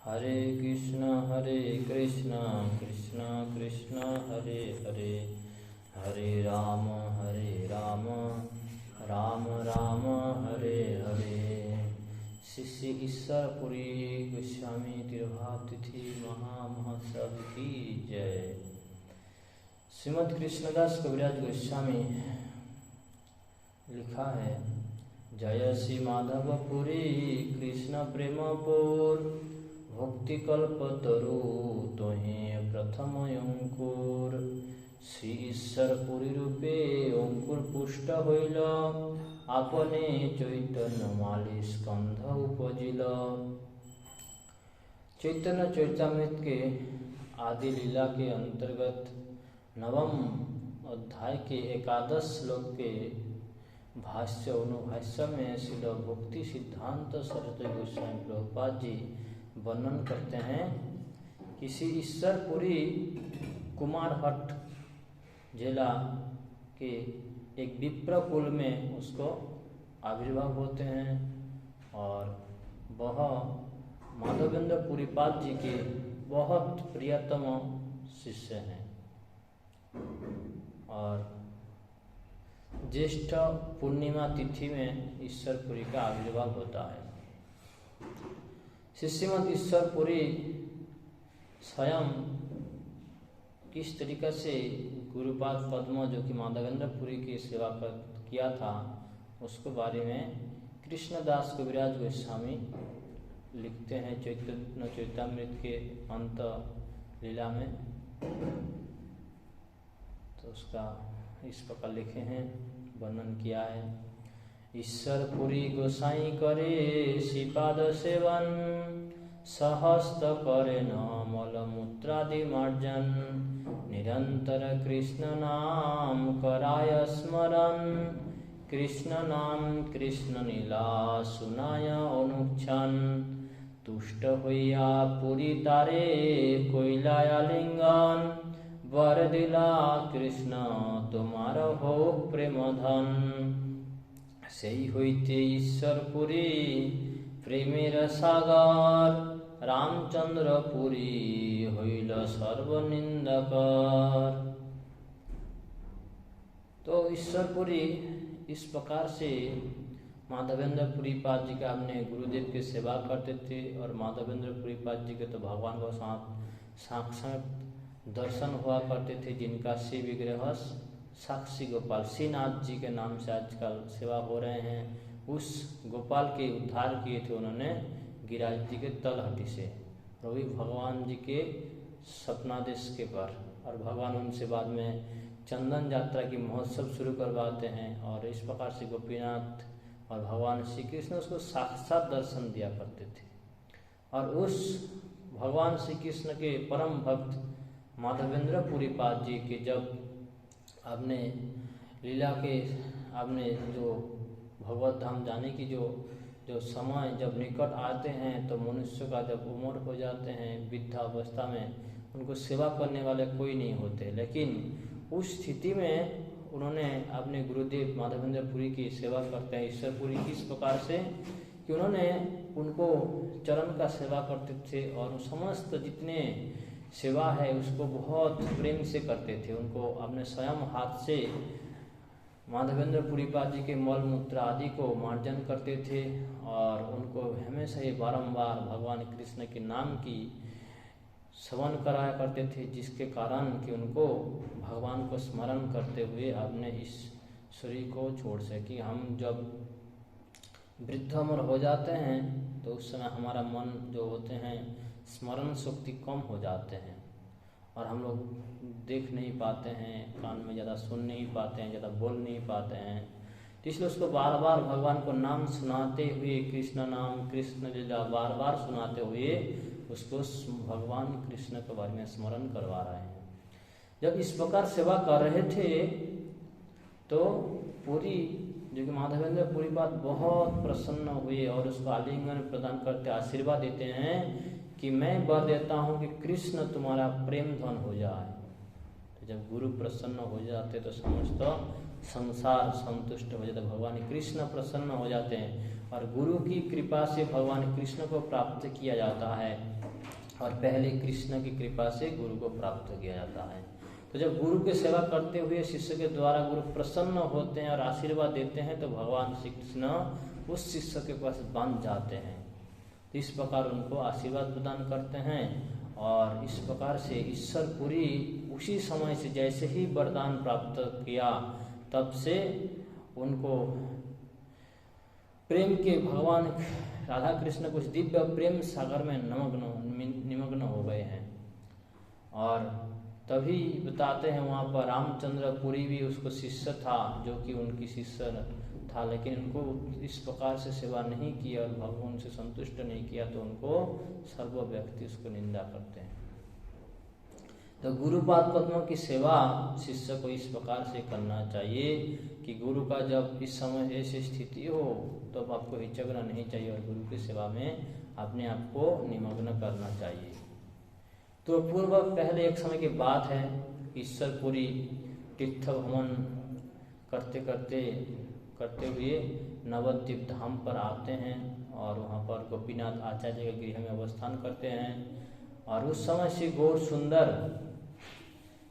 हरे कृष्ण कृष्ण कृष्ण हरे हरे, हरे राम राम राम हरे हरे। शिष्य ईश्वरपुरी गोस्वामी तिरुभाव तिथि महामहोत्सव की जय। श्रीमद् कृष्णदास कविराज गोस्वामी लिखा है, जय श्री माधवपुरी कृष्ण प्रेमपुर, भक्ति कल्पतरु तोहे प्रथम अंकुर। श्री ईश्वरपुरी रूपे अंकुर पुष्ट हईल, आपने चैतन्य माली स्कंध उपजिल। चैतन्य चरितामृत के आदि लीला के अंतर्गत नवम अध्याय के 11 श्लोक के भाष्य अनुभाष्य में श्रील भक्ति सिद्धांत सरस्वती गोस्वामी प्रभुपाद जी वर्णन करते हैं कि श्री ईश्वरपुरी कुमारहट्ट जिला के एक विप्र कुल में उसको आविर्भाव होते हैं और वह माधवेंद्र पुरीपाद जी के बहुत प्रियतम शिष्य हैं और ज्येष्ठ पूर्णिमा तिथि में ईश्वरपुरी का आविर्भाव होता है। श्रीमद् ईश्वरपुरी स्वयं किस तरीके से गुरुपाद पद्म जो कि माधवेंद्र पुरी की सेवा किया था उसके बारे में कृष्णदास कविराज गोस्वामी लिखते हैं चैतन्य चरितामृत के अंत लीला में। तो उसका इस प्रकार लिखे हैं, वर्णन किया है। ईश्वरपुरी गोसाई करे श्रीपाद सेवन, सहस्त करे न मलमूत्रादि मार्जन। निरंतर कृष्ण नाम कराय स्मरण, कृष्ण नाम कृष्ण लीला सुनाय अनुक्षण। तुष्ट होइया पुरी तारे कोइलाया लिंगन, वर दिला कृष्ण तुम्हार हो प्रेम धन। সেই হইতে ঈশ্বরপুরী প্রেমের সাগর, রামচন্দ্রপুরী হইল सर्वनिंदकर। तो ईश्वरपुरी इस प्रकार से माधवेंद्र पुरीपाद जी का अपने गुरुदेव की सेवा करते थे और माधवेंद्र पुरीपाद जी के तो भगवान को साक्षात दर्शन हुआ करते थे, जिनका श्री विग्रह साक्षी गोपाल श्रीनाथ जी के नाम से आजकल सेवा हो रहे हैं। उस गोपाल के उद्धार किए थे उन्होंने गिरिराज जी के तलहटी से, रवि भगवान जी के सपनादेश के पर, और भगवान उनसे बाद में चंदन यात्रा की महोत्सव शुरू करवाते हैं और इस प्रकार से गोपीनाथ और भगवान श्री कृष्ण उसको साक्षात दर्शन दिया करते थे। और उस भगवान श्री कृष्ण के परम भक्त माधवेंद्र पुरीपाद जी के जब आपने लीला के आपने जो भगवत धाम जाने की जो समय जब निकट आते हैं तो मनुष्य का जब उम्र हो जाते हैं वृद्धावस्था में उनको सेवा करने वाले कोई नहीं होते, लेकिन उस स्थिति में उन्होंने अपने गुरुदेव माधवेंद्र पुरी की सेवा करते हैं। ईश्वरपुरी किस प्रकार से कि उन्होंने उनको चरण का सेवा करते थे और समस्त जितने सेवा है उसको बहुत प्रेम से करते थे। उनको अपने स्वयं हाथ से माधवेंद्र पुरीपाद जी के मल मूत्र आदि को मार्जन करते थे और उनको हमेशा ही बारंबार भगवान कृष्ण के नाम की श्रवण कराया करते थे, जिसके कारण कि उनको भगवान को स्मरण करते हुए अपने इस शरीर को छोड़ सके। हम जब वृद्ध उम्र हो जाते हैं तो उस समय हमारा मन जो होते हैं स्मरण शक्ति कम हो जाते हैं और हम लोग देख नहीं पाते हैं, कान में ज़्यादा सुन नहीं पाते हैं, ज़्यादा बोल नहीं पाते हैं। तो इसलिए उसको बार बार भगवान को नाम सुनाते हुए कृष्ण नाम कृष्ण लीला बार बार सुनाते हुए उसको भगवान कृष्ण के बारे में स्मरण करवा रहे हैं। जब इस प्रकार सेवा कर रहे थे तो पूरी जो कि माधवेंद्र पुरीपाद बहुत प्रसन्न हुए और उसको आलिंगन प्रदान करते आशीर्वाद देते हैं कि मैं वर देता हूँ कि कृष्ण तुम्हारा प्रेम धन हो जाए। तो जब गुरु प्रसन्न हो जाते तो समझ तो संसार संतुष्ट हो जाता है, भगवान कृष्ण प्रसन्न हो जाते हैं और गुरु की कृपा से भगवान कृष्ण को प्राप्त किया जाता है और पहले कृष्ण की कृपा से गुरु को प्राप्त किया जाता है। तो जब गुरु की सेवा करते हुए शिष्य के द्वारा गुरु प्रसन्न होते हैं और आशीर्वाद देते हैं तो भगवान श्री कृष्ण उस शिष्य के पास बन जाते हैं। तो इस प्रकार उनको आशीर्वाद प्रदान करते हैं और इस प्रकार से ईश्वर पूरी उसी समय से जैसे ही वरदान प्राप्त किया तब से उनको प्रेम के भगवान राधा कृष्ण कुछ दिव्य प्रेम सागर में निमग्न हो गए हैं। और तभी बताते हैं वहाँ पर रामचंद्र पुरी भी उसको शिष्य था जो कि उनकी शिष्य था, लेकिन उनको इस प्रकार से सेवा नहीं की और भगवान से संतुष्ट नहीं किया तो उनको सर्व व्यक्ति उसको निंदा करते हैं। तो गुरुपाद पद्मों की सेवा शिष्य को इस प्रकार से करना चाहिए कि गुरु का जब इस समय ऐसी स्थिति हो तो अब आपको हिचकना नहीं चाहिए और गुरु की सेवा में अपने आप को निमग्न करना चाहिए। तो पूर्व पहले एक समय की बात है, ईश्वरपुरी तीर्थ भ्रमण करते हुए नवद्वीप धाम पर आते हैं और वहाँ पर गोपीनाथ आचार्य के गृह में अवस्थान करते हैं। और उस समय श्री गौर सुंदर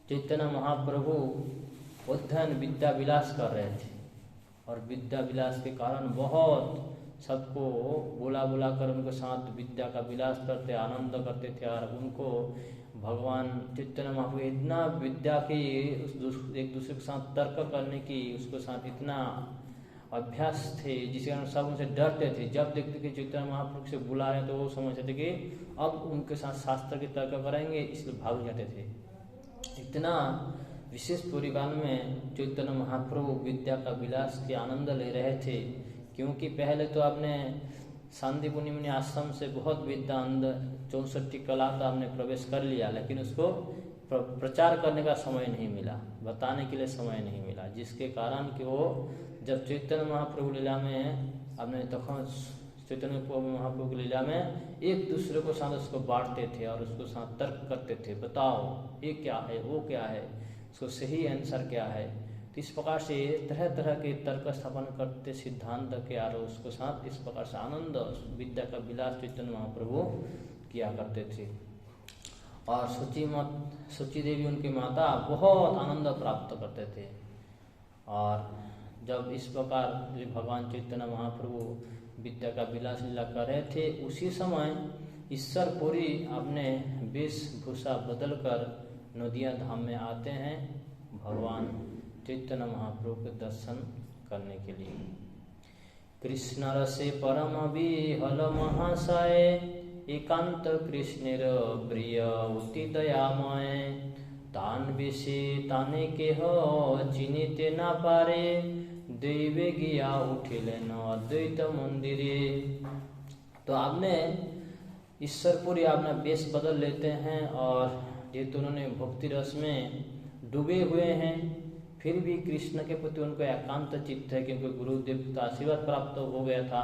चैतन्य महाप्रभु उद्धन विद्या विलास कर रहे थे और विद्या विलास के कारण बहुत सबको बुला कर उनके साथ विद्या का विलास करते आनंद करते थे। और उनको भगवान चैतन्य महाप्रभु इतना विद्या की एक दूसरे के साथ तर्क करने की उसके साथ इतना अभ्यास थे जिसके कारण सब उनसे डरते थे। जब देखते कि चैतन्य महाप्रभु से बुला रहे तो वो समझते थे कि अब उनके साथ शास्त्र की तर्क करेंगे, इसलिए भाग जाते थे। इतना विशेष परिवार में चैतन्य महाप्रभु विद्या का विलास के आनंद ले रहे थे, क्योंकि पहले तो आपने शांतिपुनी मुनि आश्रम से बहुत विद्या अंदर 64 कला तो आपने प्रवेश कर लिया, लेकिन उसको प्रचार करने का समय नहीं मिला, बताने के लिए समय नहीं मिला, जिसके कारण कि वो जब चैतन्य महाप्रभु लीला में आपने तखन चैतन्य महाप्रभु की लीला में एक दूसरे को साथ उसको बांटते थे और उसको साथ तर्क करते थे, बताओ ये क्या है वो क्या है, उसको सही आंसर क्या है। तो इस प्रकार से तरह तरह के तर्क स्थापन करते सिद्धांत के और उसको साथ इस प्रकार से आनंद विद्या का विलास चैतन्य महाप्रभु किया करते थे। और सुचि देवी उनकी माता बहुत आनंद प्राप्त करते थे। और जब इस प्रकार भगवान चैतन्य महाप्रभु विद्या का विलास लीला कर रहे थे, उसी समय ईश्वरपुरी अपने वेशभूषा बदल कर नदिया धाम में आते हैं भगवान चैतन्य महाप्रभु के दर्शन करने के लिए। कृष्ण रसे परम विहल महाशय एकांत कृष्णेर प्रिय अति दयामय तान बेशे ताने के हो चिनिते ना पारे दैवे गिया उठिले न अद्वैत मंदिरे। तो आपने ईश्वरपुरी आपने वेश बदल लेते हैं और जेहेतु उन्होंने भक्ति रस में डूबे हुए हैं, फिर भी कृष्ण के प्रति उनको एकांत चित्त है, क्योंकि गुरुदेव का आशीर्वाद प्राप्त हो गया था,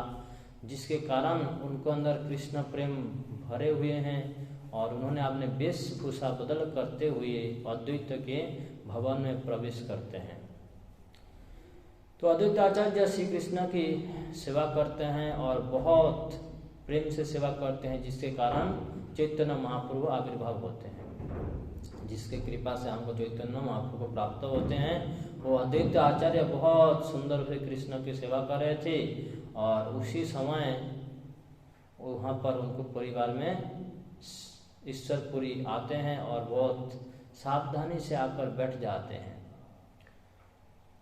जिसके कारण उनको अंदर कृष्ण प्रेम भरे हुए हैं और उन्होंने अपने वेशभूषा बदल करते हुए अद्वैत के भवन में प्रवेश करते हैं। तो अद्वैत आचार्य श्री कृष्ण की सेवा करते हैं और बहुत प्रेम से सेवा करते हैं, जिसके कारण चैतन्य महाप्रभु आविर्भाव होते हैं, जिसके कृपा से हमको चैतन्य महाप्रभु प्राप्त होते हैं। वो अद्वैत आचार्य बहुत सुंदर से कृष्ण की सेवा कर रहे थे और उसी समय वहाँ पर उनको परिवार में ईश्वरपुरी आते हैं और बहुत सावधानी से आकर बैठ जाते हैं।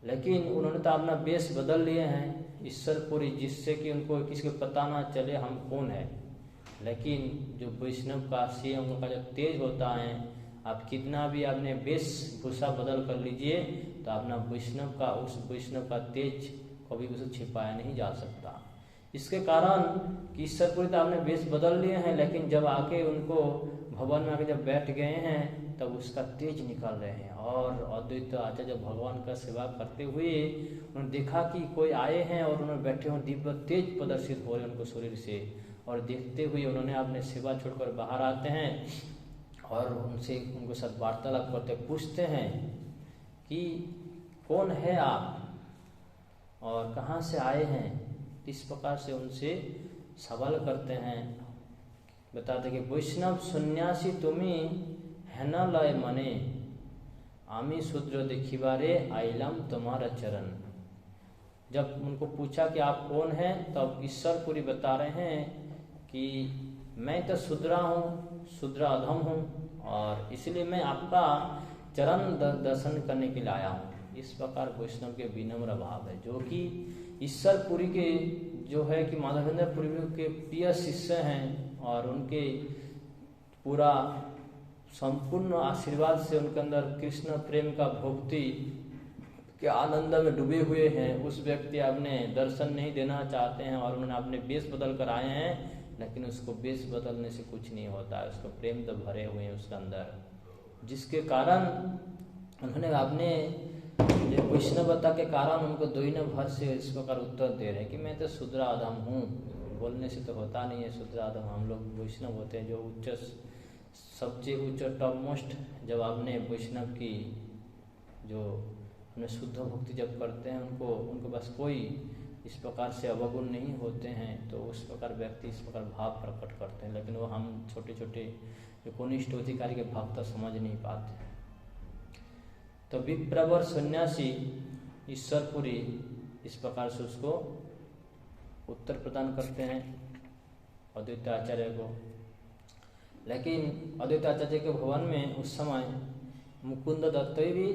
लेकिन उन्होंने तो अपना वेश बदल लिए हैं ईश्वरपुरी, जिससे कि उनको किसी को पता ना चले हम कौन है। लेकिन जो वैष्णव का सिंह का जो तेज होता है, आप कितना भी आपने वेशभूषा बदल कर लीजिए तो अपना वैष्णव का उस वैष्णव का तेज कभी उसे छिपाया नहीं जा सकता। इसके कारण कि ईश्वरपुरी तो आपने वेश बदल लिए हैं, लेकिन जब आके उनको भवन में आके जब बैठ गए हैं तब उसका तेज निकल रहे हैं। और अद्वैत आचार्य जब भगवान का सेवा करते हुए उन्होंने देखा कि कोई आए हैं और उन्होंने बैठे हुए दिव्य तेज प्रदर्शित हो रहे उनको शरीर से, और देखते हुए उन्होंने अपने सेवा छोड़कर बाहर आते हैं और उनसे उनके साथ वार्तालाप करते पूछते हैं कि कौन है आप और कहाँ से आए हैं, इस प्रकार से उनसे सवाल करते हैं। बताते कि वैष्णव सन्यासी तुम्ही है न लय मने, आमी शूद्र देखिबारे आइलाम तुम्हारा चरण। जब उनको पूछा कि आप कौन हैं, तब ईश्वरपुरी बता रहे हैं कि मैं तो शूद्रा हूँ, शूद्र अधम हूँ, और इसलिए मैं आपका चरण दर्शन करने के लिए आया हूँ। इस प्रकार वैष्णव के विनम्र भाव है, जो कि ईश्वरपुरी के जो है कि माधवेंद्र पुरी के प्रिय शिष्य हैं, और उनके पूरा संपूर्ण आशीर्वाद से उनके अंदर कृष्ण प्रेम का भक्ति के आनंद में डूबे हुए हैं। उस व्यक्ति अपने दर्शन नहीं देना चाहते हैं और उन्होंने अपने वेश बदल कर आए हैं, लेकिन उसको वेश बदलने से कुछ नहीं होता है, उसको प्रेम तो भरे हुए हैं उसके अंदर, जिसके कारण उन्होंने अपने वैष्णवता के कारण उनको दोइने भर से इस प्रकार उत्तर दे रहे हैं कि मैं तो शूद्र अधम हूँ। बोलने से तो होता नहीं है शूद्र अधम, हम लोग वैष्णव होते हैं जो उच्च, सबसे उच्च टॉप मोस्ट। जब आपने वैष्णव की जो अपने शुद्ध भक्ति जब करते हैं, उनको बस कोई इस प्रकार से अवगुण नहीं होते हैं, तो उस प्रकार व्यक्ति इस प्रकार भाव प्रकट करते हैं। लेकिन वो हम छोटे छोटे जो कनिष्ठ अधिकारी के भक्त समझ नहीं पाते। तो विप्रवर सन्यासी ईश्वरपुरी इस प्रकार से उसको उत्तर प्रदान करते हैं अद्वैत आचार्य को। लेकिन अद्वैत आचार्य के भवन में उस समय मुकुंद दत्त भी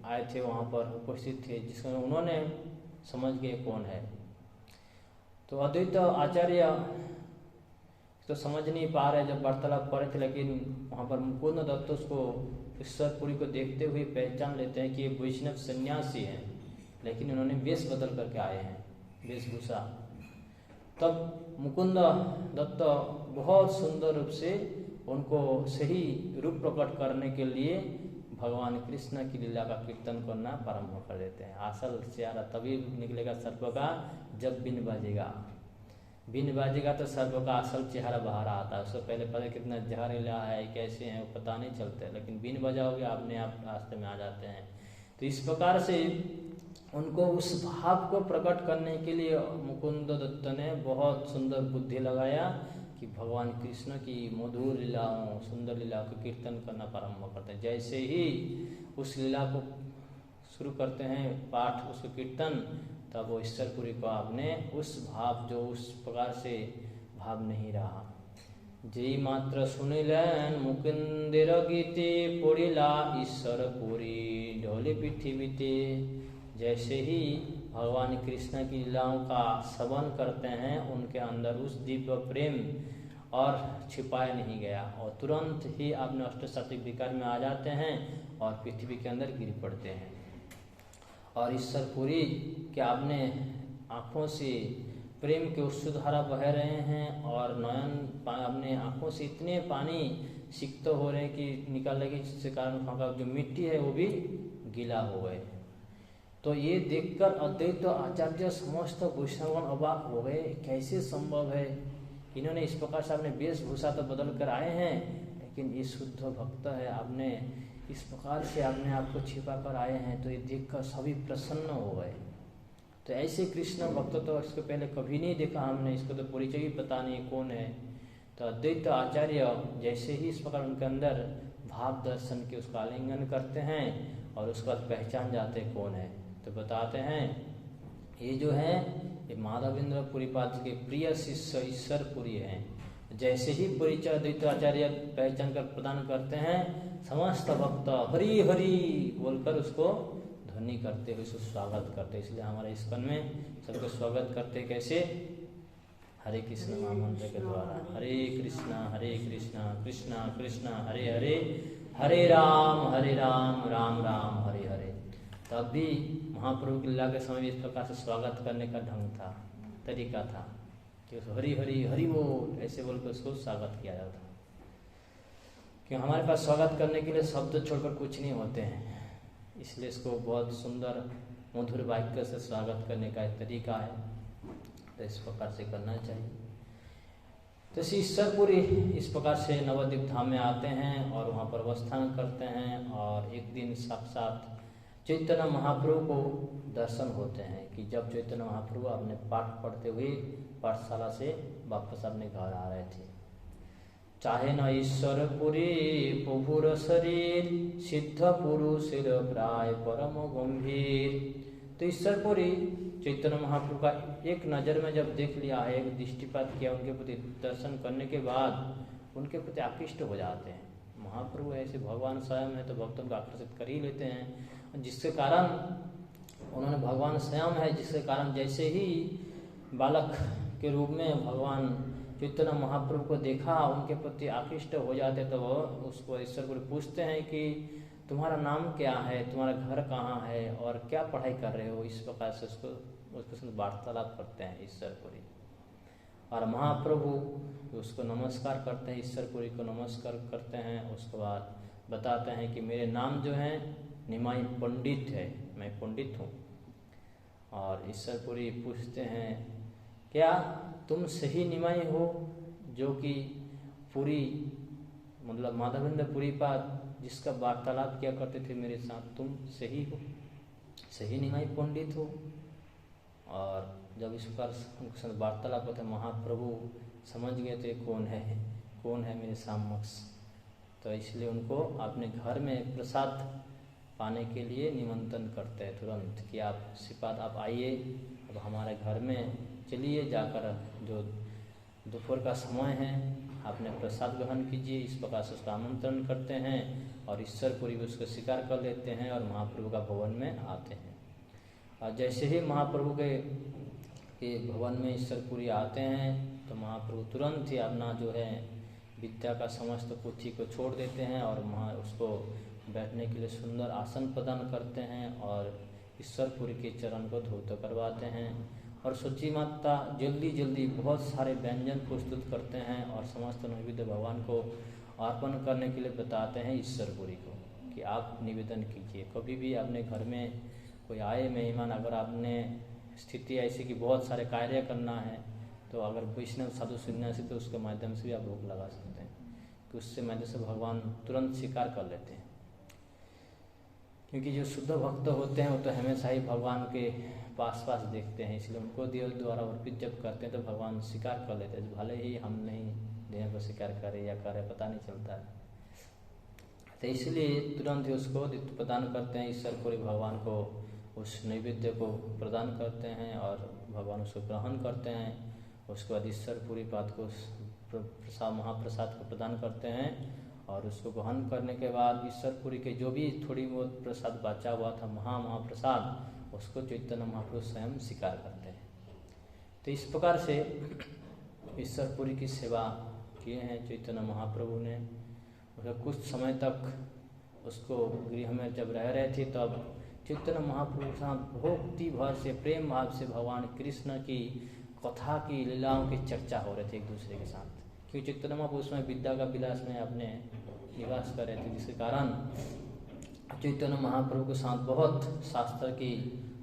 आए थे, वहाँ पर उपस्थित थे, जिसमें उन्होंने समझ गए कौन है। तो अद्वैत आचार्य तो समझ नहीं पा रहे जब वार्तालाप कर रहे थे, लेकिन वहाँ पर मुकुंद दत्त उसको ईश्वरपुरी को देखते हुए पहचान लेते हैं कि ये वैष्णव सन्यासी हैं, लेकिन उन्होंने वेश बदल करके आए हैं, वेशभूषा। तब मुकुंद दत्त बहुत सुंदर रूप से उनको सही रूप प्रकट करने के लिए भगवान कृष्ण की लीला का कीर्तन करना प्रारंभ कर देते हैं। असल सियारा तभी निकलेगा सर्प का जब बिन बजेगा। बिन बाजेगा तो सर्प का असल चेहरा बाहर आता है। उससे पहले पता कितना जहरीला है, कैसे हैं, वो पता नहीं चलता, लेकिन बिन बजाओगे अपने आप रास्ते में आ जाते हैं। तो इस प्रकार से उनको उस भाव को प्रकट करने के लिए मुकुंद दत्त ने बहुत सुंदर बुद्धि लगाया कि भगवान कृष्ण की मधुर लीलाओं, सुंदर लीला को कीर्तन करना प्रारंभ करते हैं। जैसे ही उस लीला को शुरू करते हैं पाठ, उसको कीर्तन, तब वो ईश्वरपुरी को आपने उस भाव, जो उस प्रकार से भाव नहीं रहा। जेई मात्र सुनिलेन मुकुंदेर गीते पड़िला ईश्वरपुरी ढोले पृथ्वीते। जैसे ही भगवान कृष्ण की लीलाओं का श्रवण करते हैं, उनके अंदर उस दिव्य प्रेम और छिपाया नहीं गया, और तुरंत ही आपने अष्टसात्विक विकार में आ जाते हैं और पृथ्वी के अंदर गिर पड़ते हैं। और ईश्वरपुरी के आपने आँखों से प्रेम के उत्सुक धारा बह रहे हैं, और नयन अपने आँखों से इतने पानी सिक्त हो रहे हैं कि निकल लगे, जिसके कारण वहाँ का जो मिट्टी है वो भी गीला हो गए। तो ये देखकर अद्वैत आचार्य समस्त वैष्णवगण अवाक हो गए, कैसे संभव है। इन्होंने इस प्रकार से अपने वेशभूषा तो बदल कर आए हैं, लेकिन ये शुद्ध भक्त है, आपने इस प्रकार से अपने आप को छिपा कर आए हैं। तो ये देखकर सभी प्रसन्न हो गए। तो ऐसे कृष्ण भक्त तो इसको पहले कभी नहीं देखा हमने, इसको तो परिचय भी पता नहीं कौन है। तो अद्वैत आचार्य जैसे ही इस प्रकार उनके अंदर भाव दर्शन के उसका आलिंगन करते हैं और उसके बाद पहचान जाते हैं कौन है। तो बताते हैं ये जो है ये माधवेंद्र पुरीपाद के प्रिय शिष्य ईश्वरपुरी हैं। जैसे ही परिचय अद्वैत आचार्य पहचान कर प्रदान करते हैं, समस्त भक्त हरि हरि बोलकर उसको ध्वनि करते हुए उसको स्वागत करते। इसलिए हमारे इस्कॉन में सबको स्वागत करते कैसे, हरे कृष्ण महामंत्र के द्वारा। हरे कृष्णा कृष्णा कृष्णा हरे हरे, हरे राम राम राम हरे हरे। तब भी महाप्रभु की लीला के समय इस प्रकार से स्वागत करने का ढंग था, तरीका था कि हरि हरि हरि बोल ऐसे बोलकर उसको स्वागत किया जाता। कि हमारे पास स्वागत करने के लिए शब्द छोड़कर कुछ नहीं होते हैं, इसलिए इसको बहुत सुंदर मधुर वाक्य से स्वागत करने का एक तरीका है। तो इस प्रकार से करना चाहिए। तो ईश्वरपुरी इस प्रकार से नवद्वीप धाम में आते हैं और वहाँ पर अवस्थान करते हैं। और एक दिन साक्षात चैतन्य महाप्रभु को दर्शन होते हैं कि जब चैतन्य महाप्रभु अपने पाठ पढ़ते हुए पाठशाला से वापस अपने घर आ रहे थे। चाहे न ईश्वरपुरी प्रभुर शरीर सिद्ध पुरुषेर प्राय परम गंभीर। तो ईश्वरपुरी चैतन्य महाप्रभु का एक नज़र में जब देख लिया है, एक दृष्टिपात किया, उनके प्रति दर्शन करने के बाद उनके प्रति आकृष्ट हो जाते हैं। महाप्रभु ऐसे भगवान स्वयं है तो भक्तों को आकर्षित कर ही लेते हैं, जिसके कारण उन्होंने भगवान स्वयं है, जिसके कारण जैसे ही बालक के रूप में भगवान चैतन्य महाप्रभु को देखा, उनके प्रति आकृष्ट हो जाते। तो वो उसको ईश्वर को पूछते हैं कि तुम्हारा नाम क्या है, तुम्हारा घर कहाँ है और क्या पढ़ाई कर रहे हो। इस प्रकार से उसके साथ वार्तालाप करते हैं ईश्वरपुरी। और महाप्रभु उसको नमस्कार करते हैं, ईश्वरपुरी को नमस्कार करते हैं। उसके बाद बताते हैं कि मेरे नाम जो है निमाई पंडित है, मैं पंडित हूँ। और ईश्वरपुरी पूछते हैं क्या तुम सही निमाई हो जो कि पूरी मतलब माधवेंद्र पुरी पाद जिसका वार्तालाप किया करते थे मेरे साथ, तुम सही हो, सही निमाई पंडित हो। और जब इस प्रकार वार्तालाप होते महाप्रभु समझ गए थे कौन है मेरे समक्ष। तो इसलिए उनको अपने घर में प्रसाद पाने के लिए निमंत्रण करते हैं तुरंत कि आप श्रीपाद आप आइए, अब हमारे घर में चलिए, जाकर जो दोपहर का समय है आपने प्रसाद ग्रहण कीजिए। इस प्रकार से उसका आमंत्रण करते हैं और ईश्वरपुरी भी उसको स्वीकार कर लेते हैं और महाप्रभु का भवन में आते हैं। और जैसे ही महाप्रभु के भवन में ईश्वरपुरी आते हैं तो महाप्रभु तुरंत ही अपना जो है विद्या का समस्त पोथी को छोड़ देते हैं और उसको बैठने के लिए सुंदर आसन प्रदान करते हैं और ईश्वरपुरी के चरण को धौत करवाते हैं। और सची माता जल्दी जल्दी बहुत सारे व्यंजन प्रस्तुत करते हैं और समस्त नैवेद्य भगवान को अर्पण करने के लिए बताते हैं ईश्वरपुरी को कि आप निवेदन कीजिए। कभी भी अपने घर में कोई आए मेहमान, अगर आपने स्थिति ऐसी कि बहुत सारे कार्य करना है तो अगर वैष्णव साधु सन्यासी तो उसके माध्यम से भी आप भोग लगा सकते हैं कि उससे माध्यम से भगवान तुरंत स्वीकार कर लेते हैं। क्योंकि जो शुद्ध भक्त होते हैं वो तो हमेशा ही भगवान के पास देखते हैं, इसलिए उनको देव द्वारा अर्पित जब करते हैं तो भगवान स्वीकार कर लेते हैं। भले ही हम नहीं देह को स्वीकार करें या करें पता नहीं चलता है, तो इसलिए तुरंत ही उसको प्रदान करते हैं। ईश्वरपुरी भगवान को उस नैवेद्य को प्रदान करते हैं और भगवान उसको ग्रहण करते हैं। उसके बाद ईश्वरपुरी पाद को महाप्रसाद को प्रदान करते हैं और उसको ग्रहण करने के बाद ईश्वरपुरी के जो भी थोड़ी बहुत प्रसाद बचा हुआ था महाप्रसाद, उसको चैतन्य महाप्रभु स्वयं स्वीकार करते हैं। तो इस प्रकार से ईश्वरपुरी की सेवा किए हैं चैतन्य महाप्रभु ने। कुछ समय तक उसको गृह में जब रह रहे थे तब चैतन्य महाप्रभु के साथ भक्ति भर से प्रेम भाव से भगवान कृष्ण की कथा की लीलाओं की चर्चा हो रहे थे एक दूसरे के साथ। क्योंकि चैतन्य महाप्रभु उसमें विद्या का विलास में अपने निवास कर रहे थे, जिसके कारण चैतन्य महाप्रभु के साथ बहुत शास्त्र की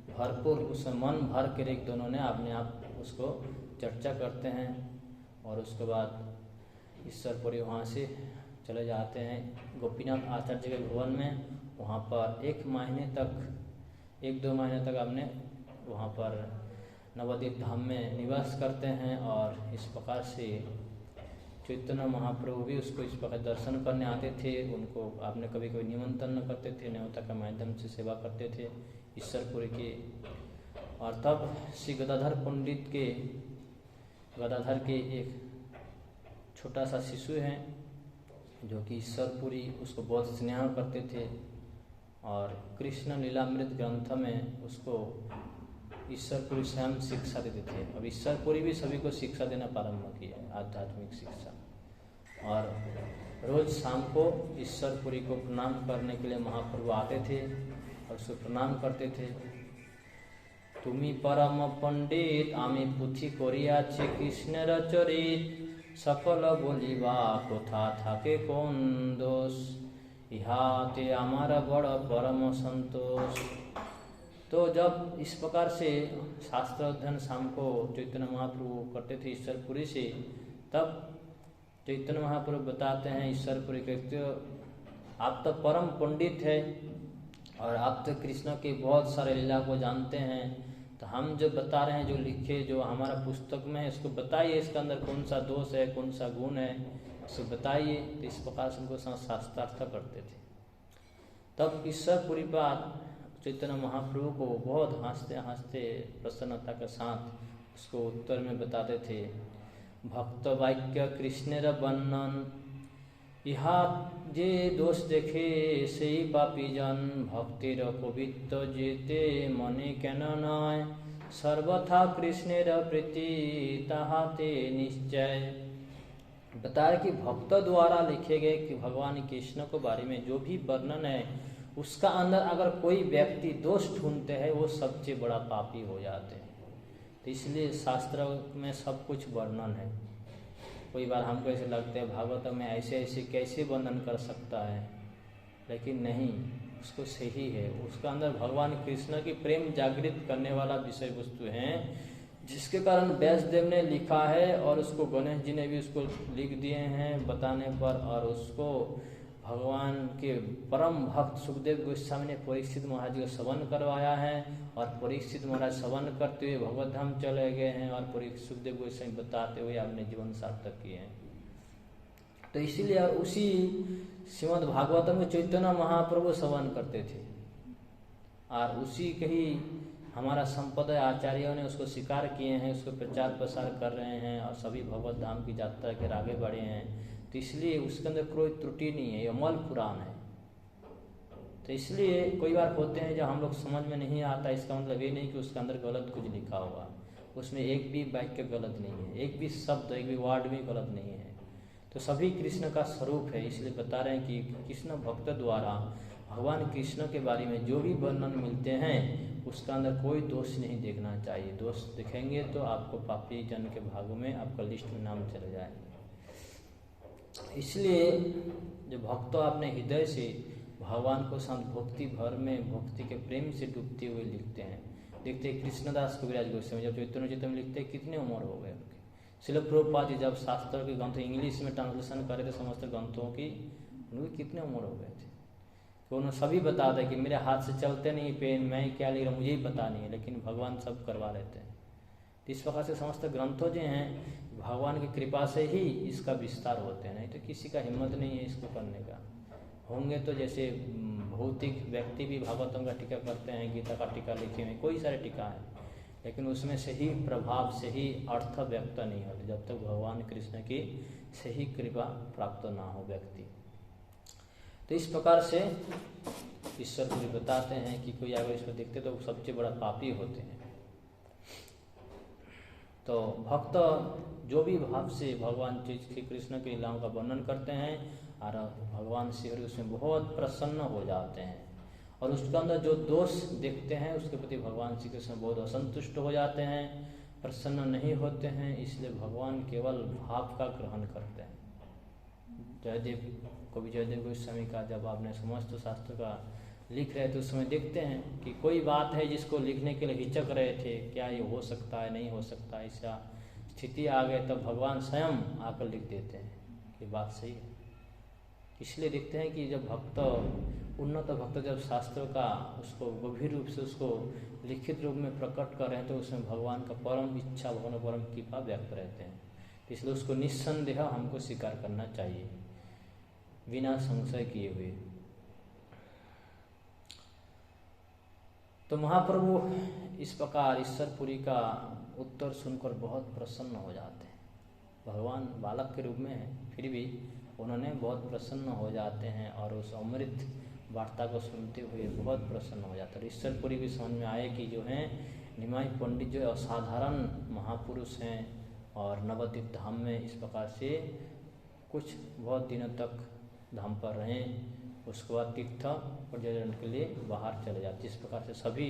भरपूर उसमें मन भर कर एक दोनों ने अपने आप उसको चर्चा करते हैं। और उसके बाद ईश्वरपुरी वहाँ से चले जाते हैं गोपीनाथ आचार्य के भवन में। वहाँ पर 1-2 महीने तक हमने वहाँ पर नवद्वीप धाम में निवास करते हैं। और इस प्रकार से चैतन्य महाप्रभु भी उसको इस प्रकार दर्शन करने आते थे। उनको आपने कभी कभी निमंत्रण करते थे, न्योता के माध्यम से सेवा करते थे ईश्वरपुरी के। और तब श्री गदाधर पंडित के गदाधर के एक छोटा सा शिशु हैं जो कि ईश्वरपुरी उसको बहुत स्नेह करते थे और कृष्ण लीलामृत ग्रंथ में उसको ईश्वरपुरी स्वयं शिक्षा देते थे। अब ईश्वरपुरी भी सभी को शिक्षा देना प्रारंभ किया, आध्यात्मिक शिक्षा। और रोज शाम को ईश्वरपुरी को प्रणाम करने के लिए महाप्रभु आते थे और उसको प्रणाम करते थे। तुमी परम पंडित आमी पुथी करियाछि कृष्णेर चरित, सकल बोलिबा कोथा थाके कोन दोष, इहाते आमार बड़ परम संतोष। तो जब इस प्रकार से शास्त्र अध्ययन शाम को चैतन्य महाप्रभु करते थे ईश्वरपुरी से, तब चैतन्य महाप्रभु बताते हैं ईश्वरपुरी कहते हो आप तो परम पंडित है, और आप तो कृष्ण के बहुत सारे लीला को जानते हैं, तो हम जो बता रहे हैं, जो लिखे, जो हमारा पुस्तक में है, इसको बताइए, इसके अंदर कौन सा दोष है, कौन सा गुण है, उसको बताइए। तो इस प्रकार से उनको शास्त्रार्थ करते थे। तब ईश्वरपुरी पर चैतन्य महाप्रभु को बहुत हंसते हंसते प्रसन्नता के साथ उसको उत्तर में बताते थे, भक्त वाक्य कृष्णेर वर्णन इहा जे दोष देखे से पापी जन, भक्तिर पवित्र जेते मने केन नय, सर्वथा कृष्णेर प्रीति ताहाते निश्चय। बताया कि भक्त द्वारा लिखे गए कि भगवान कृष्ण के बारे में जो भी वर्णन है, उसका अंदर अगर कोई व्यक्ति दोष ढूंढते हैं, वो सबसे बड़ा पापी हो जाते हैं। तो इसलिए शास्त्र में सब कुछ वर्णन है। कोई बार हमको ऐसे लगता है भागवत में ऐसे ऐसे कैसे वर्णन कर सकता है, लेकिन नहीं, उसको सही है। उसका अंदर भगवान कृष्ण की प्रेम जागृत करने वाला विषय वस्तु है, जिसके कारण व्यासदेव ने लिखा है और उसको गणेश जी ने भी उसको लिख दिए हैं बताने पर। और उसको भगवान के परम भक्त सुखदेव गोस्वामी ने परीक्षित महाराज को श्रवण करवाया है, और परीक्षित महाराज श्रवण करते हुए भगवत धाम चले गए हैं, और सुखदेव गोस्वामी बताते हुए अपने जीवन सार्थक किए हैं। तो इसीलिए और उसी श्रीमद् भागवत में चैतन्य महाप्रभु श्रवण करते थे, और उसी के ही हमारा संप्रदाय आचार्यों ने उसको स्वीकार किए हैं, उसको प्रचार प्रसार कर रहे हैं, और सभी भगवत धाम की यात्रा के आगे बढ़े हैं। तो इसलिए उसके अंदर कोई त्रुटि नहीं है, ये अमल पुराण है। तो इसलिए कोई बार होते हैं जब हम लोग समझ में नहीं आता, इसका मतलब ये नहीं कि उसके अंदर गलत कुछ लिखा हुआ, उसमें एक भी वाक्य गलत नहीं है, एक भी शब्द, एक भी वर्ड भी गलत नहीं है। तो सभी कृष्ण का स्वरूप है। इसलिए बता रहे हैं कि कृष्ण भक्त द्वारा भगवान कृष्ण के बारे में जो भी वर्णन मिलते हैं, उसका अंदर कोई दोष नहीं देखना चाहिए। दोष दिखेंगे तो आपको पापी जन के भागों में आपका लिस्ट में नाम चला जाए। इसलिए जो भक्त अपने हृदय से भगवान को संत भक्ति भर में भक्ति के प्रेम से डूबते हुए लिखते हैं। देखते हैं कृष्णदास कविराज गोस्वामी जब चैतन्य चैतन्य लिखते हैं, कितने उम्र हो गए उनके। श्रील प्रभुपाद जी जब शास्त्र के ग्रंथ इंग्लिश में ट्रांसलेशन करे थे समस्त ग्रंथों की, उनकी कितने उम्र हो गए थे। तो उन्होंने सभी बता दें कि मेरे हाथ से चलते नहीं पेन, मैं क्या ले रहा हूँ मुझे ही पता नहीं है, लेकिन भगवान सब करवा लेते हैं। तो इस प्रकार से समस्त ग्रंथों जो हैं भगवान की कृपा से ही इसका विस्तार होते हैं, नहीं तो किसी का हिम्मत नहीं है इसको करने का। होंगे तो जैसे भौतिक व्यक्ति भी भागवतों का टीका करते हैं, गीता का टीका लिखे हुए कोई सारे टीका है, लेकिन उसमें सही प्रभाव, सही अर्थ व्यक्त नहीं होते जब तक भगवान कृष्ण की सही कृपा प्राप्त ना हो व्यक्ति। तो इस प्रकार से ईश्वर को बताते हैं कि कोई अगर इसको देखते तो सबसे बड़ा पापी होते हैं। तो भक्त जो भी भाव से भगवान श्री कृष्ण के लीलाओं का वर्णन करते हैं और भगवान श्री हरि उसमें बहुत प्रसन्न हो जाते हैं, और उसके अंदर जो दोष देखते हैं उसके प्रति भगवान श्री कृष्ण बहुत असंतुष्ट हो जाते हैं, प्रसन्न नहीं होते हैं। इसलिए भगवान केवल भाव का ग्रहण करते हैं। जयदेव कवि जयदेव गोस्वामी का जब आपने समस्त शास्त्र का लिख रहे थे उस समय देखते हैं कि कोई बात है जिसको लिखने के लिए हिचक रहे थे, क्या ये हो सकता है, नहीं हो सकता, ऐसा स्थिति आ गए, तब भगवान स्वयं आकर लिख देते हैं कि बात सही है। इसलिए देखते हैं कि जब भक्त, उन्नत भक्त जब शास्त्रों का उसको गंभीर रूप से उसको लिखित रूप में प्रकट कर रहे हैं, तो उसमें भगवान का परम इच्छा, भगवान परम कृपा व्यक्त रहते हैं। इसलिए उसको निस्संदेह हमको स्वीकार करना चाहिए बिना संशय किए हुए। तो महाप्रभु इस प्रकार ईश्वरपुरी का उत्तर सुनकर बहुत प्रसन्न हो जाते हैं। भगवान बालक के रूप में है, फिर भी उन्होंने बहुत प्रसन्न हो जाते हैं और उस अमृत वार्ता को सुनते हुए बहुत प्रसन्न हो जाते हैं। ईश्वरपुरी भी समझ में आए कि जो हैं निमाई पंडित जो असाधारण महापुरुष हैं और नवद्वीप धाम में इस प्रकार से कुछ बहुत दिनों तक धाम पर रहें, उसके बाद तीर्थ पर्यटन के लिए बाहर चले जाते। इस प्रकार से सभी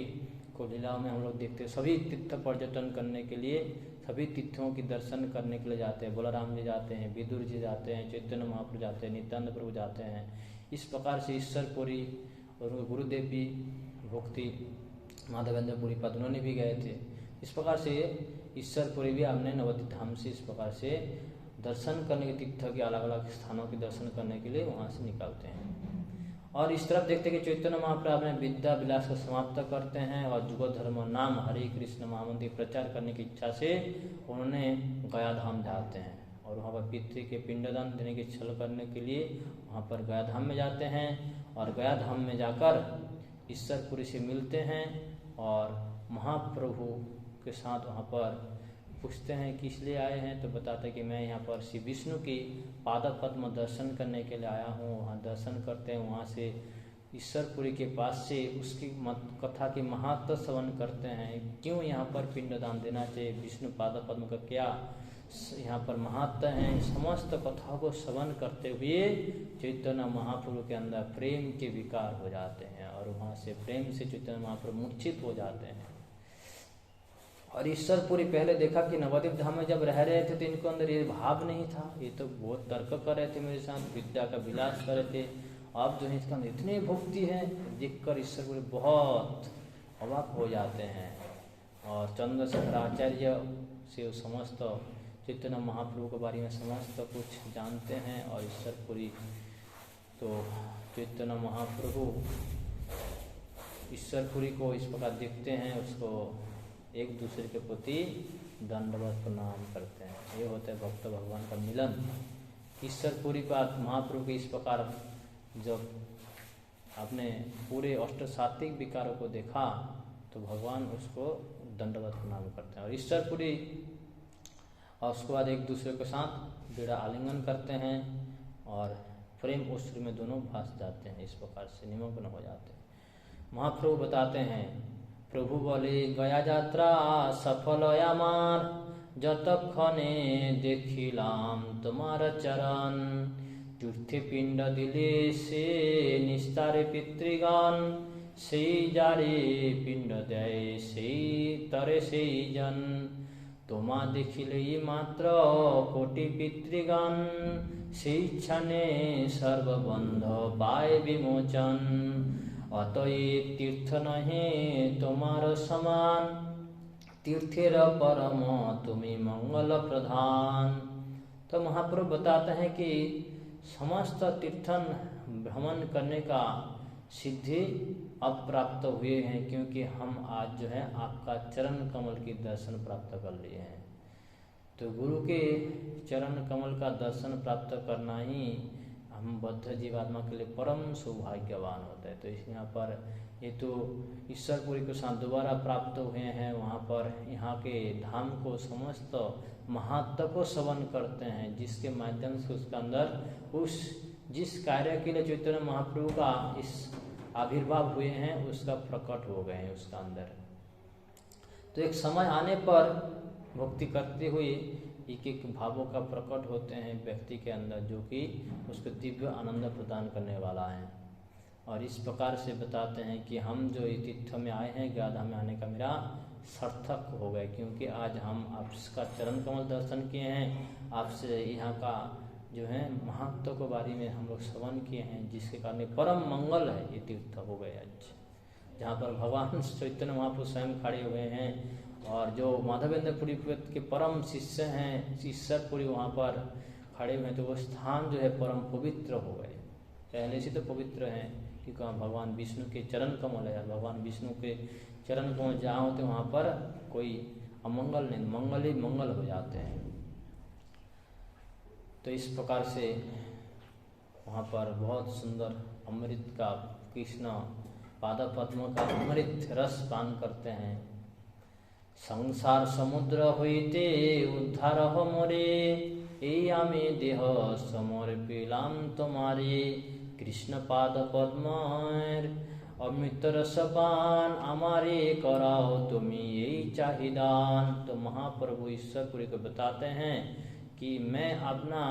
को लीलाओं में हम लोग देखते हैं, सभी तीर्थ पर्यटन करने के लिए, सभी तीर्थों की दर्शन करने के लिए जाते हैं। बलराम जी जाते हैं, विदुर जी जाते हैं, चैतन्य महाप्रभु जाते हैं, नित्यानंद प्रभु जाते हैं। इस प्रकार से ईश्वरपुरी और गुरुदेव भी भक्ति माधवेंद्र पुरी पद उन्होंने भी गए थे। इस प्रकार से ईश्वरपुरी भी हमने नवद्वीप धाम से इस प्रकार से दर्शन करने के तीर्थ के अलग अलग स्थानों के दर्शन करने के लिए वहाँ से निकलते हैं। और इस तरफ देखते हैं कि चैतन्य महाप्रभु अपने विद्या विलास को समाप्त करते हैं और जुगो धर्म नाम हरे कृष्ण महामंत्र प्रचार करने की इच्छा से उन्होंने गया धाम जाते हैं और वहाँ पर पितृ के पिंडदान देने की छल करने के लिए वहाँ पर गया धाम में जाते हैं और गया धाम में जाकर ईश्वरपुरी से मिलते हैं और महाप्रभु के साथ वहाँ पर पूछते हैं किस लिए आए हैं, तो बताते हैं कि मैं यहाँ पर श्री विष्णु की पाद पद्म दर्शन करने के लिए आया हूँ। वहाँ दर्शन करते हैं, वहाँ से ईश्वरपुरी के पास से उसकी कथा की महत्व श्रवण करते हैं, क्यों यहाँ पर पिंडदान देना चाहिए, विष्णु पाद पद्म का क्या यहाँ पर महत्व है। समस्त कथाओं को श्रवण करते हुए चैतन्य महाप्रभु के अंदर प्रेम के विकार हो जाते हैं और वहाँ से प्रेम से चैतन्य महाप्रभु मूर्छित हो जाते हैं। और ईश्वरपुरी पहले देखा कि नवद्वीप धाम में जब रह रहे थे तो इनको अंदर ये भाव नहीं था, ये तो बहुत तर्क कर रहे थे मेरे साथ, विद्या का विलास कर रहे थे। अब जो है इसका अंदर इतनी भक्ति है, देखकर ईश्वरपुरी बहुत अवाक हो जाते हैं और चंद्रशेखर आचार्य से समस्त चैतन्य महाप्रभु के बारे में समस्त कुछ जानते हैं। और ईश्वरपुरी तो चैतन्य महाप्रभु ईश्वरपुरी को इस प्रकार देखते हैं, उसको एक दूसरे के प्रति दंडवत प्रणाम करते हैं। ये होता है भक्त भगवान का मिलन। ईश्वरपुरी बात महाप्रभु के इस प्रकार जब आपने पूरे अष्ट सात्विक विकारों को देखा तो भगवान उसको दंडवत प्रणाम करते हैं और ईश्वरपुरी और उसके बाद एक दूसरे के साथ बेड़ा आलिंगन करते हैं और प्रेम उस्र में दोनों भास जाते हैं, इस प्रकार से निमग्न हो जाते हैं। महाप्रभु बताते हैं, प्रभु बोले गया यात्रा सफल আমার যতক্ষণে দেখিলাম তোমার চরণ तीर्थे पिंड दिले से निस्तारे पितृगण সেই যারে পিণ্ড দেয় সেই তরে সেই জন তোমা দেখিলেই মাত্র কোটি পিতৃগণ সেই क्षणे সর্ববন্ধ পায় বিমোচন অতএব तीर्थ नहे तुम्हार समान तीर्थेर परम तुम्हें मंगल प्रधान। तो महाप्रभु बताते हैं कि समस्त तीर्थन भ्रमण करने का सिद्धि अब प्राप्त हुए हैं, क्योंकि हम आज जो है आपका चरण कमल की दर्शन प्राप्त कर लिए हैं। तो गुरु के चरण कमल का दर्शन प्राप्त करना ही हम बद्ध जीवात्मा के लिए परम सौभाग्यवान होता है। तो इस यहाँ पर ये तो ईश्वरपुरी के साथ दोबारा प्राप्त हुए हैं, वहाँ पर यहाँ के धाम को समस्त महत्व को श्रवण करते हैं, जिसके माध्यम से उसके अंदर उस जिस कार्य के लिए चैतन्य महाप्रभु का इस आविर्भाव हुए हैं उसका प्रकट हो गए हैं उसका अंदर। तो एक समय आने पर भक्ति करते हुए एक एक भावों का प्रकट होते हैं व्यक्ति के अंदर, जो कि उसको दिव्य आनंद प्रदान करने वाला है। और इस प्रकार से बताते हैं कि हम जो इस तीर्थ में आए हैं, गया धाम में आने का मेरा सार्थक हो गए, क्योंकि आज हम आपका चरण कमल दर्शन किए हैं, आपसे यहाँ का जो है महत्व के बारे में हम लोग श्रवण किए हैं, जिसके कारण परम मंगल है ये तीर्थ हो गए आज, जहाँ पर भगवान चैतन्य महाप्रभु स्वयं खड़े हुए हैं और जो माधवेंद्रपुरी के परम शिष्य हैं ईश्वरपुरी वहाँ पर खड़े हुए हैं, तो वो स्थान जो है परम पवित्र हो गए। पहले से तो पवित्र हैं क्योंकि वहाँ भगवान विष्णु के चरण कमल है, भगवान विष्णु के चरण कमल जहाँ होते वहाँ पर कोई अमंगल नहीं, मंगल ही मंगल हो जाते हैं। तो इस प्रकार से वहाँ पर बहुत सुंदर अमृत का कृष्ण पाद पद्म का अमृत रस पान करते हैं। संसार समुद्र होइते उद्धार हो मोरे এই আমি দেহ সমর্পিলাম তোমারে কৃষ্ণ পাদ পদ্মের অমৃত रसपान আমারে कराओ তুমি এই चाहिदान। तो महाप्रभु ईश्वरपुरी को बताते हैं कि मैं अपना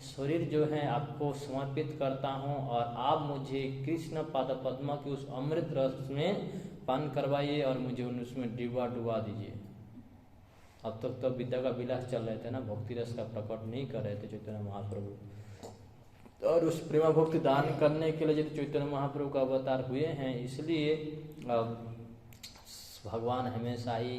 शरीर जो है आपको समर्पित करता हूँ और आप मुझे कृष्ण पाद पद्म के उस अमृत रस में पान करवाइए और मुझे उसमें डुबा दीजिए। अब तक तो विद्या का विलास चल रहे थे ना, भक्ति रस का प्रकट नहीं कर रहे थे चैतन्य महाप्रभु, और उस प्रेमा भक्ति दान करने के लिए चैतन्य महाप्रभु का अवतार हुए हैं। इसलिए भगवान हमेशा ही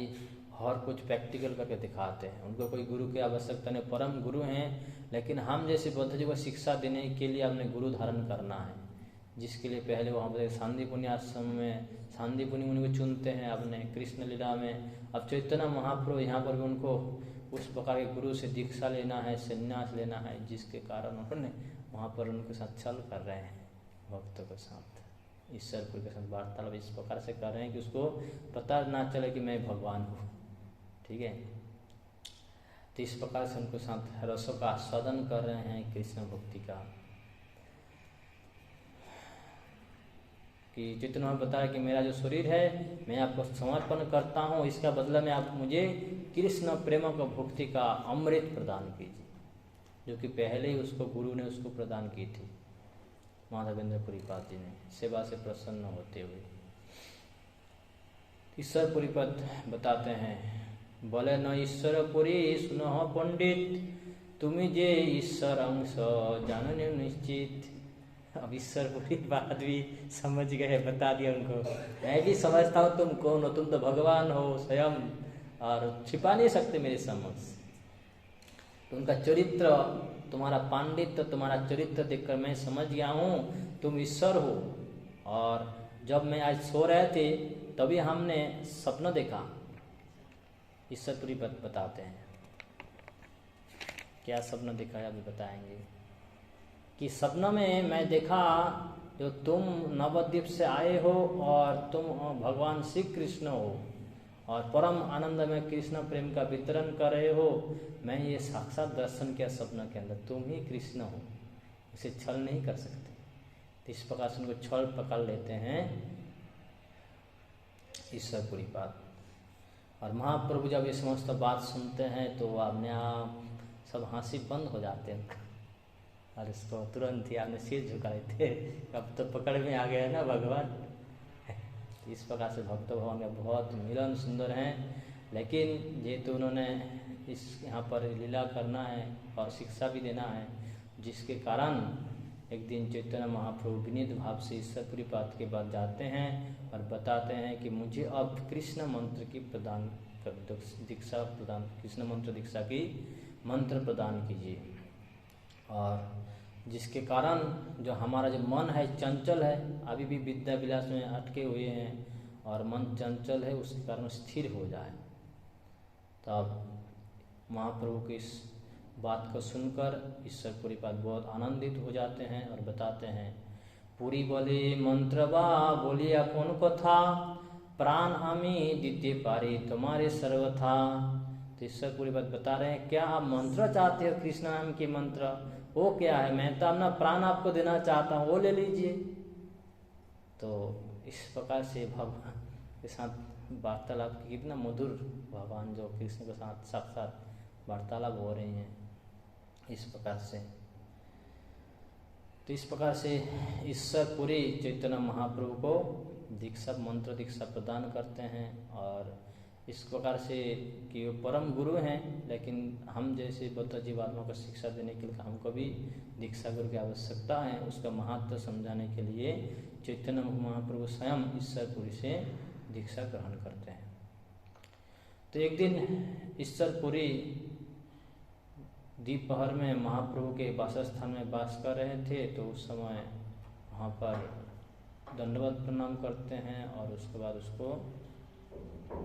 हर कुछ प्रैक्टिकल करके दिखाते हैं, उनको कोई गुरु की आवश्यकता नहीं, परम गुरु हैं। लेकिन हम जैसे बौद्ध जी को शिक्षा देने के लिए हमने गुरु धारण करना है, जिसके लिए पहले वहाँ पर सांदीपुनी आश्रम में सांदीपुनी मुनि को चुनते हैं अपने कृष्ण लीला में। अब चैतन्य महाप्रभु यहाँ पर भी उनको उस प्रकार के गुरु से दीक्षा लेना है, संन्यास लेना है, जिसके कारण उन्होंने वहाँ पर उनके साथ छल कर रहे हैं, भक्तों के साथ ईश्वरपुर के साथ वार्तालाप इस प्रकार से कर रहे हैं कि उसको पता ना चले कि मैं भगवान हूँ। ठीक है, तो इस प्रकार से उनके साथ रसों का आस्वादन कर रहे हैं कृष्ण भक्ति का। कि चैतन्य में बताया कि मेरा जो शरीर है मैं आपको समर्पण करता हूँ, इसका बदला में आप मुझे कृष्ण प्रेम का भक्ति का अमृत प्रदान कीजिए, जो कि पहले ही उसको गुरु ने उसको प्रदान की थी, माधवेंद्र पुरीपाद जी ने, सेवा से प्रसन्न होते हुए। ईश्वर पुरीपद बताते हैं, बोले न ईश्वरपुरी सुनो पंडित, तुम्हें जे ईश्वर अंश जानने निश्चित। अब ईश्वरपुरी बात भी समझ गए, बता दिया उनको, मैं भी समझता हूँ तुम कौन हो, तुम तो भगवान हो स्वयं और छिपा नहीं सकते मेरे समक्ष। तो उनका चरित्र, तुम्हारा पांडित्य, तुम्हारा चरित्र देखकर मैं समझ गया हूँ तुम ईश्वर हो। और जब मैं आज सो रहे थे तभी हमने सपना देखा। ईश्वरपुरी बताते हैं क्या सपना देखा है, अभी बताएंगे। कि सपना में मैं देखा जो तुम नवद्वीप से आए हो और तुम भगवान श्री कृष्ण हो और परम आनंद में कृष्ण प्रेम का वितरण कर रहे हो। मैं ये साक्षात दर्शन किया सपना के अंदर, तुम ही कृष्ण हो, इसे छल नहीं कर सकते। तो इस प्रकार से उनको छल पकड़ लेते हैं ईश्वरपुरी बात। और महाप्रभु जब ये समस्त बात सुनते हैं तो अपने आप सब हंसी बंद हो जाते हैं और इसको तुरंत ही आपने सिर झुका रहे थे, अब तो पकड़ में आ गया ना भगवान। इस प्रकार से भक्त भगवान का बहुत मिलन सुंदर हैं। लेकिन जेहेतु उन्होंने इस यहाँ पर लीला करना है और शिक्षा भी देना है, जिसके कारण एक दिन चैतन्य महाप्रभु विनीत भाव से ईश्वरपुरी पाद के बाद जाते हैं और बताते हैं कि मुझे अब कृष्ण मंत्र की दीक्षा प्रदान, कृष्ण मंत्र दीक्षा की मंत्र प्रदान कीजिए। और जिसके कारण जो हमारा जो मन है चंचल है, अभी भी विद्या विलास में अटके हुए हैं और मन चंचल है, उसके कारण स्थिर हो जाए। तब महाप्रभु की इस बात को सुनकर ईश्वरपुरी पाद बहुत आनंदित हो जाते हैं और बताते हैं, पुरी बोले मंत्र बा बोलिया कौन को था, प्राण आमी दिते पारे तुम्हारे सर्वथा। तो ईश्वरपुरी पाद बता रहे हैं, क्या आप मंत्र चाहते हो कृष्ण नाम के मंत्र, वो क्या है, मैं तो अपना प्राण आपको देना चाहता हूँ, वो ले लीजिए। तो इस प्रकार से भगवान के साथ वार्तालाप की कितना मधुर, भगवान जो कृष्ण के साथ साक्षात वार्तालाप हो रही हैं इस प्रकार से। तो इस प्रकार से ईश्वरपुरी चैतन्य महाप्रभु को दीक्षा मंत्र दीक्षा प्रदान करते हैं। और इस प्रकार से कि वो परम गुरु हैं, लेकिन हम जैसे बद्ध जीवात्मा को शिक्षा देने के लिए हमको भी दीक्षा गुरु की आवश्यकता है। उसका महत्व समझाने के लिए चैतन्य महाप्रभु स्वयं ईश्वरपुरी से दीक्षा ग्रहण करते हैं। तो एक दिन ईश्वरपुरी दोपहर में महाप्रभु के वासस्थान में वास कर रहे थे, तो उस समय वहाँ पर दंडवत प्रणाम करते हैं और उसके बाद उसको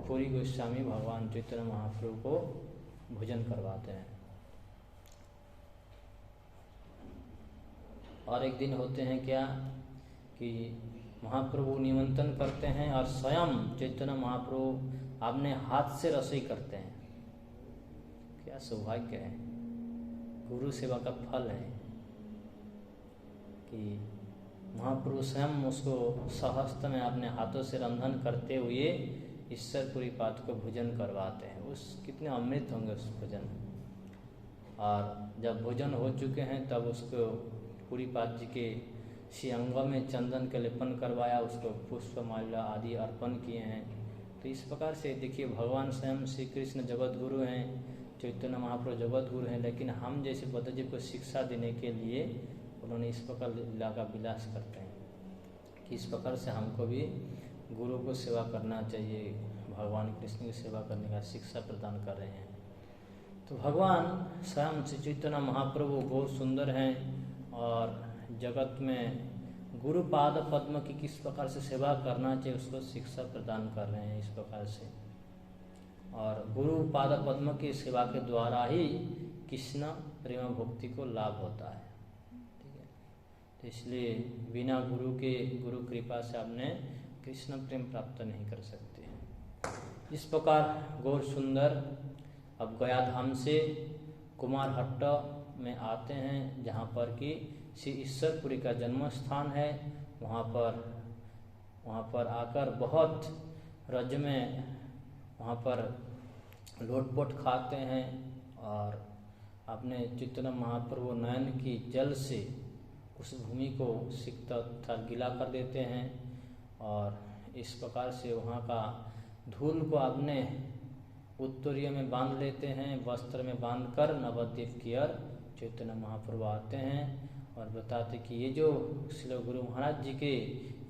पुरी गोस्वामी भगवान चैतन्य महाप्रभु को भोजन करवाते हैं। और एक दिन होते हैं क्या कि महाप्रभु निमंत्रण करते हैं और स्वयं चैतन्य महाप्रभु अपने हाथ से रसोई करते हैं। क्या सौभाग्य है, गुरु सेवा का फल है कि महाप्रभु स्वयं उसको सहस्त्र में अपने हाथों से रंधन करते हुए ईश्वरपुरी पाद को भोजन करवाते हैं। उस कितने अमृत होंगे उस भोजन। और जब भोजन हो चुके हैं तब उसको पुरी पाद जी के श्रीअंग में चंदन के लेपन करवाया, उसको पुष्प माला आदि अर्पण किए हैं। तो इस प्रकार से देखिए, भगवान स्वयं श्री कृष्ण जगत गुरु हैं, चैतन्य महाप्रभु जगत गुरु हैं, लेकिन हम जैसे बद्ध जी को शिक्षा देने के लिए उन्होंने इस प्रकार लीला का विलास करते हैं कि इस प्रकार से हमको भी गुरु को सेवा करना चाहिए, भगवान कृष्ण की सेवा करने का शिक्षा प्रदान कर रहे हैं। तो भगवान स्वयं श्री चैतन्य महाप्रभु बहुत सुंदर हैं और जगत में गुरु पाद पद्म की किस प्रकार से सेवा करना चाहिए उसको शिक्षा प्रदान कर रहे हैं इस प्रकार से। और गुरु पाद पद्म की सेवा के द्वारा ही कृष्ण प्रेम भक्ति को लाभ होता है। ठीक है, तो इसलिए बिना गुरु के, गुरु कृपा से आपने कृष्ण प्रेम प्राप्त नहीं कर सकते। इस प्रकार गौर सुंदर अब गया धाम से कुमारहट्ट में आते हैं, जहाँ पर कि श्री ईश्वरपुरी का जन्म स्थान है। वहाँ पर आकर बहुत रज में वहाँ पर लोटपोट खाते हैं और अपने चैतन्य महाप्रभु नयन की जल से उस भूमि को सिक्त तथा गीला कर देते हैं और इस प्रकार से वहाँ का धूल को अपने उत्तरीय में बांध लेते हैं, वस्त्र में बांधकर नवद्वीप की ओर चैतन्य महाप्रभु आते हैं और बताते कि ये जो श्री गुरु महाराज जी के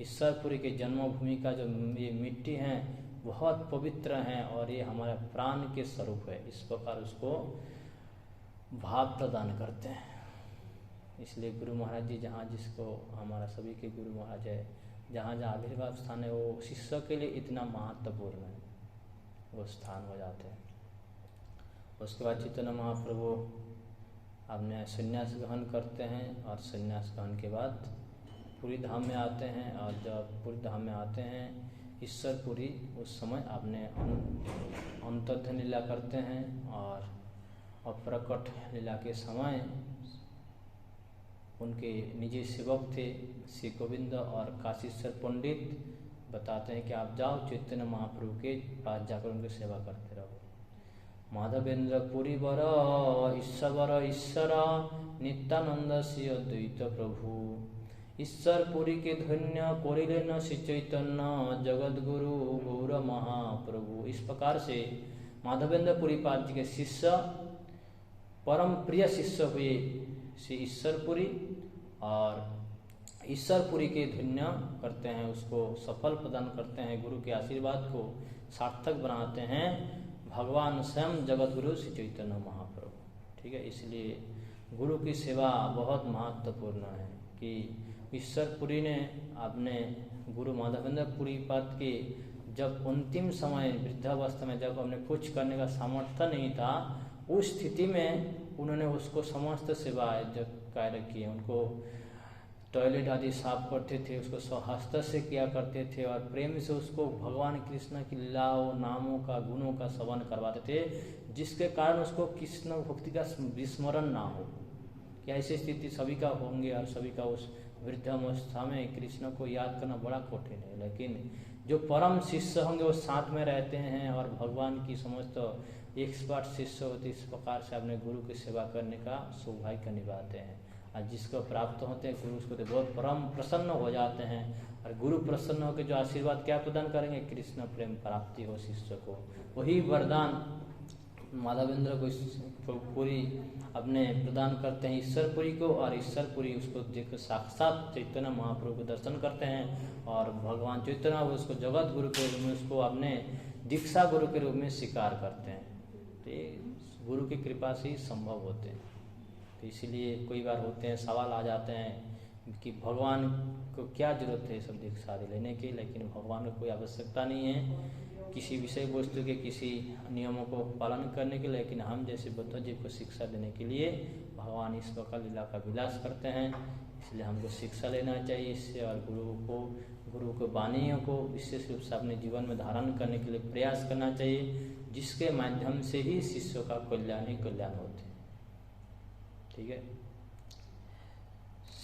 ईश्वरपुरी के जन्मभूमि का जो ये मिट्टी है बहुत पवित्र हैं और ये हमारे प्राण के स्वरूप है। इस प्रकार उसको भाव प्रदान करते हैं। इसलिए गुरु महाराज जी जहाँ, जिसको हमारा सभी के गुरु महाराज है, जहाँ जहाँ आविर्भाव स्थान है वो शिष्य के लिए इतना महत्वपूर्ण है, वो स्थान हो जाते हैं। उसके बाद चैतन्य महाप्रभु अपने संन्यास ग्रहण करते हैं और संन्यास ग्रहण के बाद पुरी धाम में आते हैं और जब पुरी धाम में आते हैं ईश्वरपुरी, उस समय अपने अंतर्ध्यान लीला करते हैं और अप्रकट लीला के समय उनके निजी सेवक थे श्री गोविंद और काशीश्वर पंडित बताते हैं कि आप जाओ चैतन्य महाप्रभु के पास जाकर उनकी सेवा करते रहो। माधवेंद्र पुरी वर ईश्वर नित्यानंद श्री अद्वैत प्रभु ईश्वरपुरी के धन्य कोरिलेन श्री चैतन्य जगत गुरु गौर महाप्रभु। इस प्रकार से माधवेंद्र पुरी पाद जी के शिष्य, परम प्रिय शिष्य हुए श्री ईश्वरपुरी और ईश्वरपुरी के धन्य करते हैं, उसको सफल प्रदान करते हैं, गुरु के आशीर्वाद को सार्थक बनाते हैं भगवान स्वयं जगत गुरु श्री चैतन्य महाप्रभु। ठीक है, इसलिए गुरु की सेवा बहुत महत्वपूर्ण है कि ईश्वरपुरी ने अपने गुरु माधवेंद्र पुरी पाद के जब अंतिम समय वृद्धावस्था में जब अपने कुछ करने का सामर्थ्य नहीं था, उस स्थिति में उन्होंने उसको समस्त सेवाएं जब कार्य किए, उनको टॉयलेट आदि साफ करते थे, उसको स्वहस्त से किया करते थे और प्रेम से उसको भगवान कृष्ण की लीलाओं, नामों का, गुणों का श्रवण करवाते थे, जिसके कारण उसको कृष्ण भक्ति का विस्मरण ना हो। कि ऐसी स्थिति सभी का होंगे और सभी का उस वृद्धावस्था में कृष्ण को याद करना बड़ा कठिन है, लेकिन जो परम शिष्य होंगे वो साथ में रहते हैं और भगवान की समस्त एक्सपर्ट शिष्य होते, इस प्रकार से अपने गुरु की सेवा करने का सौभाग्य निभाते हैं और जिसको प्राप्त होते हैं गुरु उसको तो बहुत परम प्रसन्न हो जाते हैं और गुरु प्रसन्न होकर जो आशीर्वाद क्या प्रदान करेंगे, कृष्ण प्रेम प्राप्ति हो शिष्य को। वही वरदान माधवेंद्र को पूरी अपने प्रदान करते हैं ईश्वरपुरी को और ईश्वरपुरी उसको देख साक्षात चैतन्य महाप्रभु को दर्शन करते हैं और भगवान चैतन्य उसको जगत गुरु के रूप में, उसको अपने दीक्षा गुरु के रूप में स्वीकार करते हैं। तो ये गुरु की कृपा से ही संभव होते हैं। तो इसीलिए कई बार होते हैं, सवाल आ जाते हैं कि भगवान को क्या जरूरत है सब दीक्षा लेने की, लेकिन भगवान को कोई आवश्यकता नहीं है किसी विषय वस्तु के किसी नियमों को पालन करने के लिए, लेकिन हम जैसे बद्ध जीव को शिक्षा देने के लिए भगवान इस प्रकार लीला का विलास करते हैं। इसलिए हमको शिक्षा लेना चाहिए इससे और गुरु को वाणियों को विशेष रूप से अपने जीवन में धारण करने के लिए प्रयास करना चाहिए, जिसके माध्यम से ही शिष्यों का कल्याण ही कल्याण होते हैं। ठीक है,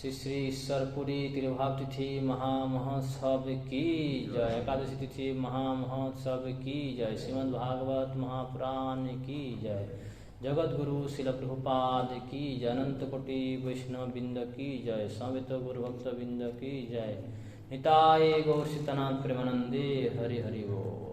श्री ईश्वरपुरी तिरुभाव तिथि महामहोत्सव की जय, एकादशी तिथि महामहोत्सव की जय, श्रीमद् भागवत महापुराण की जय, जगत गुरु शिल प्रभुपाद की जय, अनंत कोटि वैष्णव बिंद की जय, समवेत गुरु भक्त बिंद की जय, निताय गौर सीतानाथ प्रेमानंदे हरि हरि बोल।